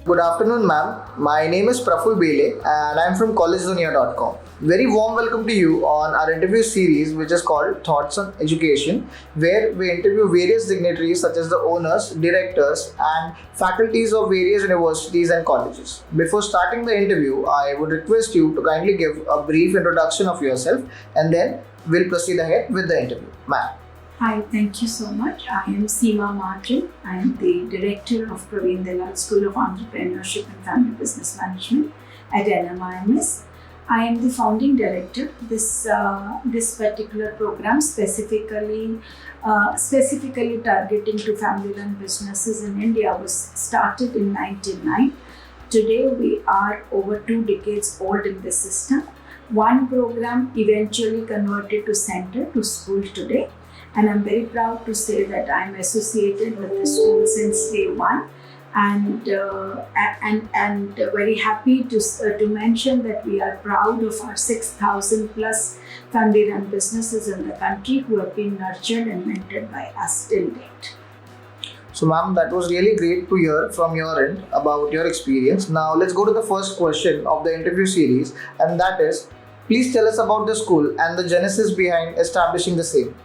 Good afternoon, ma'am. My name is Praful Bele and I'm from collegedunia.com. Very warm welcome to you on our interview series, which is called Thoughts on Education, where we interview various dignitaries such as the owners, directors, and faculties of various universities and colleges. Before starting the interview, I would request you to kindly give a brief introduction of yourself and then we'll proceed ahead with the interview. Ma'am. Hi, thank you so much. I am Seema Mahajan. I am the director of Praveen Dalal School of Entrepreneurship and Family Business Management at NMIMS. I am the founding director. This particular program specifically targeting to family-run businesses in India was started in 1999. Today we are over 2 decades old in this system. One program eventually converted to center to school today. And I'm very proud to say that I'm associated with the school since day one, and very happy to mention that we are proud of our 6,000 plus family-run businesses in the country who have been nurtured and mentored by us till date. So, ma'am, that was really great to hear from your end about your experience. Now, let's go to the first question of the interview series, and that is, please tell us about the school and the genesis behind establishing the same.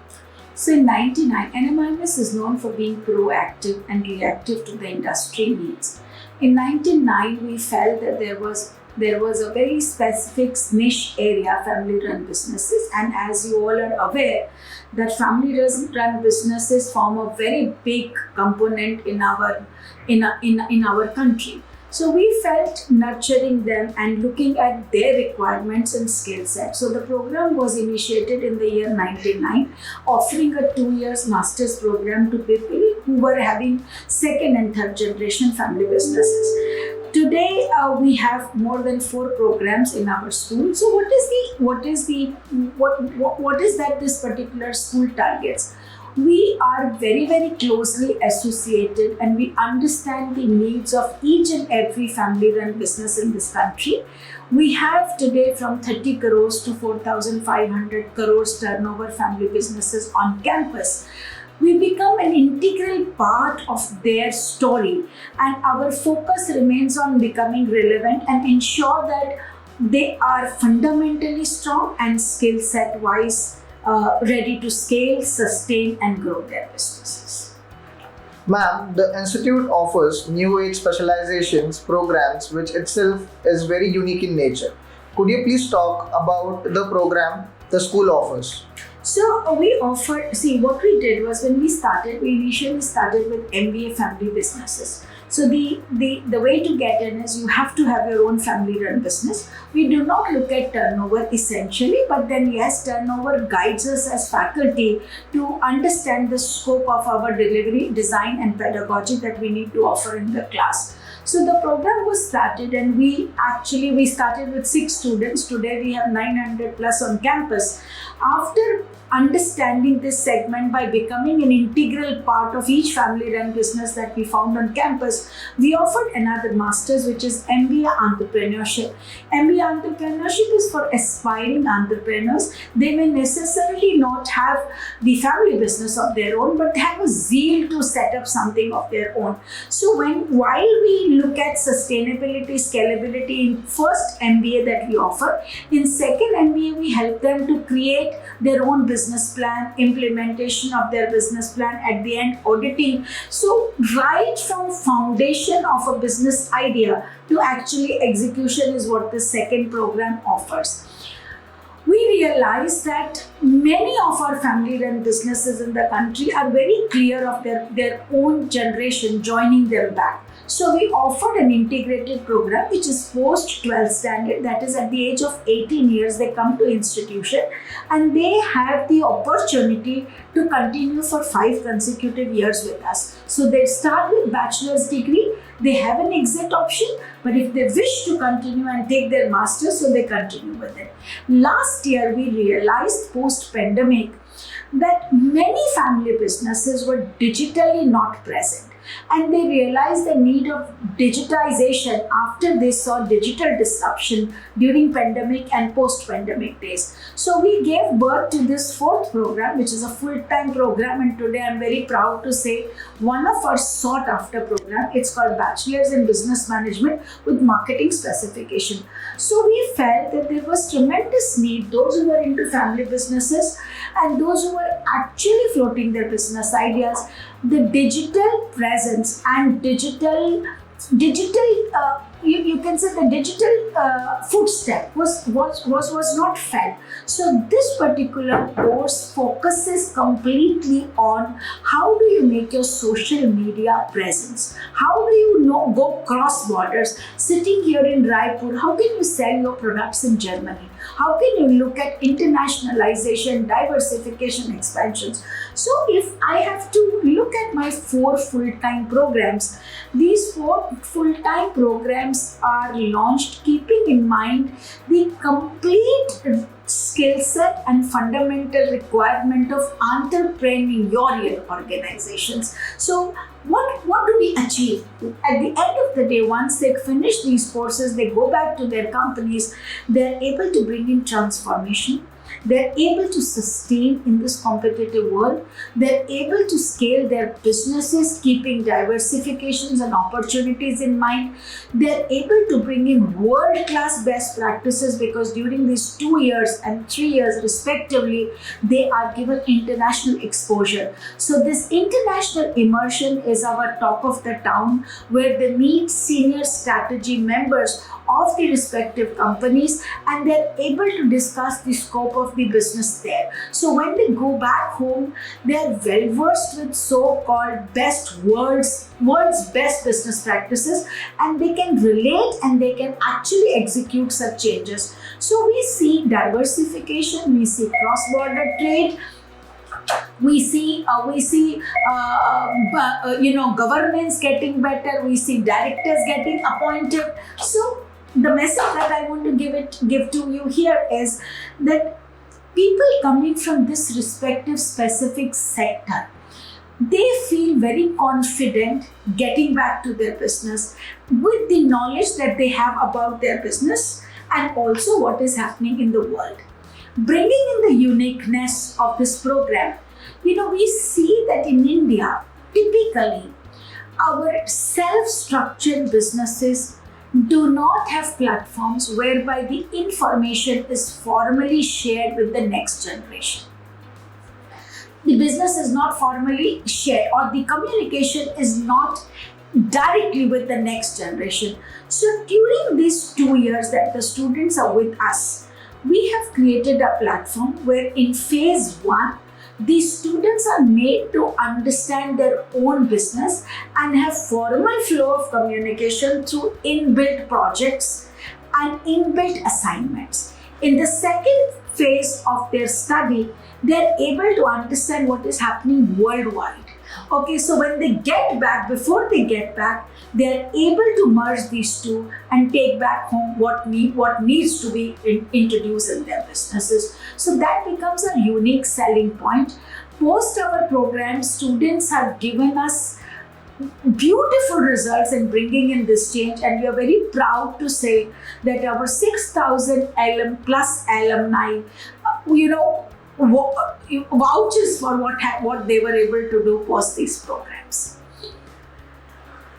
So in 1999, NMIMS is known for being proactive and reactive to the industry needs. In 1999, we felt that there was a very specific niche area, family-run businesses, and as you all are aware, that family-run businesses form a very big component in our country. So we felt nurturing them and looking at their requirements and skill set. So the program was initiated in the year 1999, offering a 2 years master's program to people who were having second and third generation family businesses. Today we have more than 4 programs in our school. So what is that this particular school targets? We are very, very closely associated and we understand the needs of each and every family-run business in this country. We have today from 30 crores to 4,500 crores turnover family businesses on campus. We become an integral part of their story, and our focus remains on becoming relevant and ensure that they are fundamentally strong and skill set wise ready to scale, sustain and grow their businesses. Ma'am, the institute offers new age specializations programs which itself is very unique in nature. Could you please talk about the program the school offers? So we offered, what we did was when we initially started with MBA family businesses. So the way to get in is you have to have your own family-run business. We do not look at turnover essentially, but then yes, turnover guides us as faculty to understand the scope of our delivery, design and pedagogy that we need to offer in the class. So the program was started and we started with 6 students. Today we have 900 plus on campus. After understanding this segment by becoming an integral part of each family-run business that we found on campus, we offered another master's which is MBA Entrepreneurship. MBA Entrepreneurship is for aspiring entrepreneurs. They may necessarily not have the family business of their own, but they have a zeal to set up something of their own. So while we look at sustainability, scalability in first MBA that we offer, in second MBA we help them to create their own business plan, implementation of their business plan, at the end auditing. So right from foundation of a business idea to actually execution is what the second program offers. We realize that many of our family-run businesses in the country are very clear of their own generation joining them back. So we offered an integrated program which is post 12th standard, that is at the age of 18 years they come to institution and they have the opportunity to continue for 5 consecutive years with us. So they start with bachelor's degree, they have an exit option, but if they wish to continue and take their master's, so they continue with it. Last year we realized post-pandemic that many family businesses were digitally not present. and they realized the need of digitization after they saw digital disruption during pandemic and post-pandemic days. So we gave birth to this fourth program, which is a full-time program, and today I'm very proud to say one of our sought-after program. It's called Bachelor's in Business Management with Marketing Specification. So we felt that there was tremendous need, those who were into family businesses and those who were actually floating their business ideas, the digital presence and digital you can say the digital footstep was not felt. So this particular course focuses completely on how do you make your social media presence, how do you go cross borders. Sitting here in Raipur, how can you sell your products in Germany? How can you look at internationalization, diversification, expansions? So if I have to look at my 4 full-time programs, these 4 full-time programs are launched keeping in mind the complete skill set and fundamental requirement of entrepreneurial organizations. So what do we achieve? At the end of the day, once they finish these courses, they go back to their companies, they're able to bring in transformation. They're able to sustain in this competitive world. They're able to scale their businesses, keeping diversifications and opportunities in mind. They're able to bring in world-class best practices because during these 2 years and 3 years respectively, they are given international exposure. So this international immersion is our talk of the town, where they meet senior strategy members of the respective companies and they're able to discuss the scope of the business there. So when they go back home, they're well versed with so-called world's best business practices, and they can relate and they can actually execute such changes. So we see diversification, we see cross-border trade, we see governance getting better, we see directors getting appointed. So the message that I want to give to you here is that people coming from this respective specific sector, they feel very confident getting back to their business with the knowledge that they have about their business and also what is happening in the world. Bringing in the uniqueness of this program, we see that in India, typically, our self-structured businesses do not have platforms whereby the information is formally shared with the next generation. The business is not formally shared or the communication is not directly with the next generation. So during these 2 years that the students are with us, we have created a platform where in phase 1, these students are made to understand their own business and have formal flow of communication through inbuilt projects and inbuilt assignments. In the second phase of their study, they are able to understand what is happening worldwide. Okay, so when they get back, before they get back, they are able to merge these two and take back home what needs to be introduced in their businesses. So that becomes a unique selling point. Post our program, students have given us beautiful results in bringing in this change, and we are very proud to say that our 6,000 plus alumni, vouches for what they were able to do post these programs.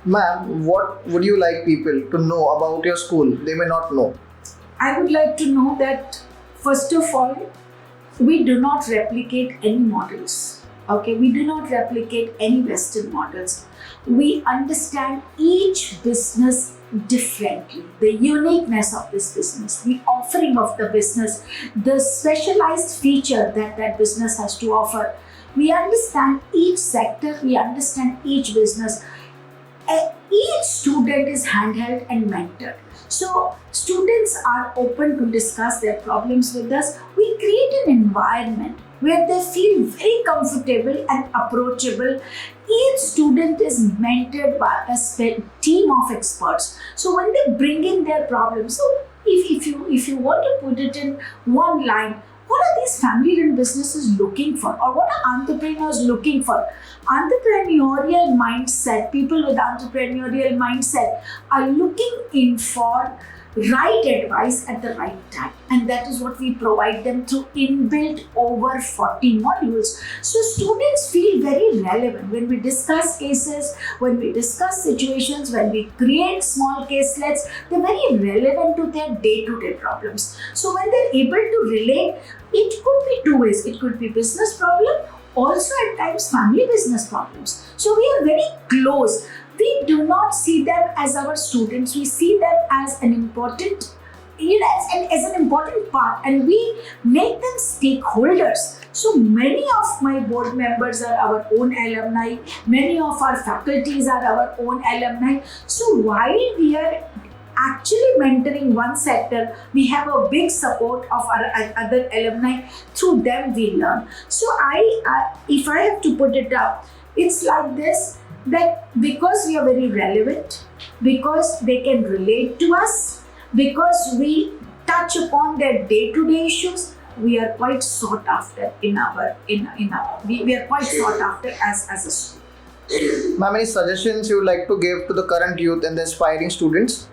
Ma'am, what would you like people to know about your school they may not know? I would like to know that, first of all, we do not replicate any models. Okay, we do not replicate any Western models. We understand each business differently, the uniqueness of this business, the offering of the business, the specialized feature that business has to offer. We understand each sector, we understand each business. Each student is handheld and mentored. So students are open to discuss their problems with us. We create an environment where they feel very comfortable and approachable. Each student is mentored by a team of experts. So when they bring in their problems, so if you want to put it in one line, what are these family-run businesses looking for, or what are entrepreneurs looking for? Entrepreneurial mindset, people with entrepreneurial mindset are looking in for right advice at the right time, and that is what we provide them through inbuilt over 40 modules. So students feel very relevant when we discuss cases, when we discuss situations, when we create small caselets. They're very relevant to their day-to-day problems. So when they're able to relate, it could be two ways. It could be business problem, also at times family business problems. So we are very close. We do not see them as our students. We see them as an important, as an important part, and we make them stakeholders. So many of my board members are our own alumni. Many of our faculties are our own alumni. So while we are actually mentoring one sector, we have a big support of our other alumni. Through them we learn. So if I have to put it up, it's like this, that because we are very relevant, because they can relate to us, because we touch upon their day-to-day issues, we are quite sought after we are quite sought after as a school. Ma'am, any suggestions you would like to give to the current youth and the aspiring students?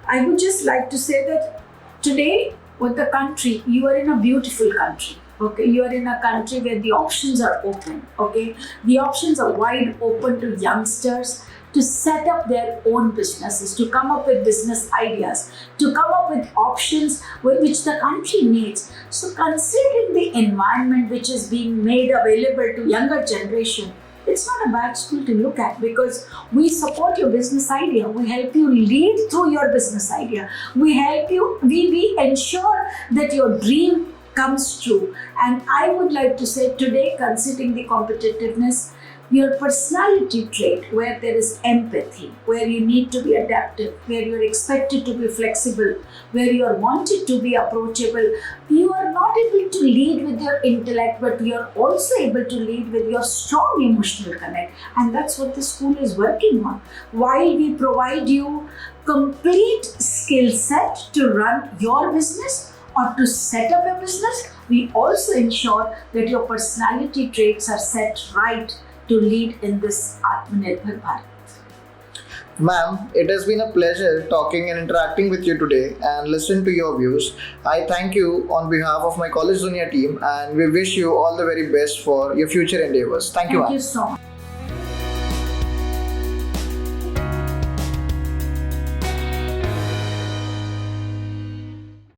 I would just like to say that today with the country, you are in a beautiful country. Okay, you are in a country where the options are open. Okay, the options are wide open to youngsters to set up their own businesses, to come up with business ideas, to come up with options which the country needs. So considering the environment which is being made available to younger generation, it's not a bad school to look at, because we support your business idea. We help you lead through your business idea. We help you, we ensure that your dream comes true. And I would like to say today, considering the competitiveness, your personality trait where there is empathy, where you need to be adaptive, where you are expected to be flexible, where you are wanted to be approachable, you are not able to lead with your intellect, but you are also able to lead with your strong emotional connect. And that's what the school is working on. While we provide you complete skill set to run your business or to set up a business, we also ensure that your personality traits are set right to lead in this Atmanirbhar Bharat. Ma'am, it has been a pleasure talking and interacting with you today and listening to your views. I thank you on behalf of my College Dunia team, and we wish you all the very best for your future endeavors. Thank you, ma'am. Thank you so much.